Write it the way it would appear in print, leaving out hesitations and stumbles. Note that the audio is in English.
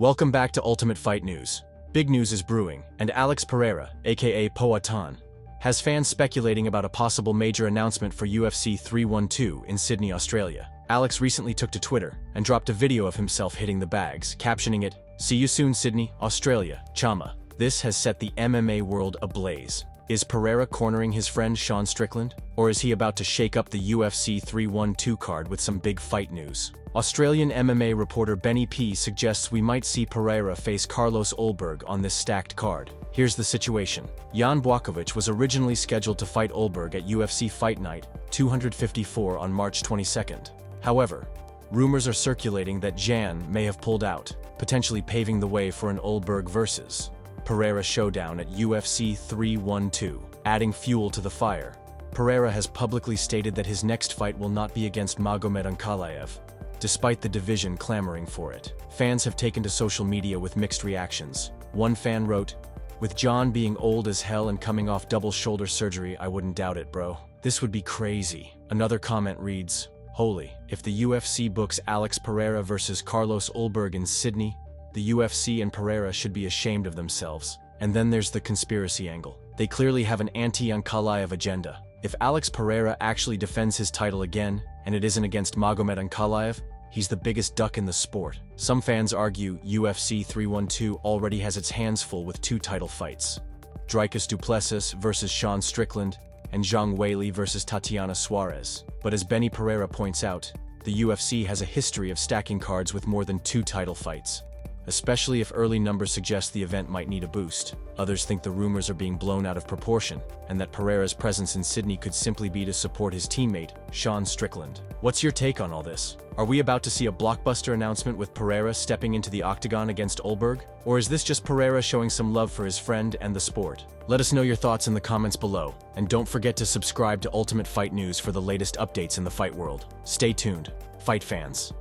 Welcome back to Ultimate Fight News. Big news is brewing, and Alex Pereira, aka Poatan, has fans speculating about a possible major announcement for UFC 312 in Sydney, Australia. Alex recently took to Twitter and dropped a video of himself hitting the bags, captioning it, "See you soon, Sydney, Australia, chama." This has set the MMA world ablaze. Is Pereira cornering his friend Sean Strickland? Or is he about to shake up the UFC 312 card with some big fight news? Australian MMA reporter Benny P suggests we might see Pereira face Carlos Ulberg on this stacked card. Here's the situation. Jan Błachowicz was originally scheduled to fight Ulberg at UFC Fight Night 254 on March 22nd. However, rumors are circulating that Jan may have pulled out, potentially paving the way for an Ulberg versus Pereira showdown at UFC 312, adding fuel to the fire. Pereira has publicly stated that his next fight will not be against Magomed Ankalaev, despite the division clamoring for it. Fans have taken to social media with mixed reactions. One fan wrote, "With John being old as hell and coming off double shoulder surgery, I wouldn't doubt it, bro. This would be crazy." Another comment reads, "Holy, if the UFC books Alex Pereira versus Carlos Ulberg in Sydney, the UFC and Pereira should be ashamed of themselves." And then there's the conspiracy angle. They clearly have an anti-Ankalaev agenda. If Alex Pereira actually defends his title again, and it isn't against Magomed Ankalaev, he's the biggest duck in the sport. Some fans argue UFC 312 already has its hands full with two title fights: Dricus du Plessis versus Sean Strickland, and Zhang Weili versus Tatiana Suarez. But as Benny Pereira points out, the UFC has a history of stacking cards with more than two title fights, especially if early numbers suggest the event might need a boost. Others think the rumors are being blown out of proportion, and that Pereira's presence in Sydney could simply be to support his teammate, Sean Strickland. What's your take on all this? Are we about to see a blockbuster announcement with Pereira stepping into the Octagon against Ulberg? Or is this just Pereira showing some love for his friend and the sport? Let us know your thoughts in the comments below, and don't forget to subscribe to Ultimate Fight News for the latest updates in the fight world. Stay tuned, fight fans.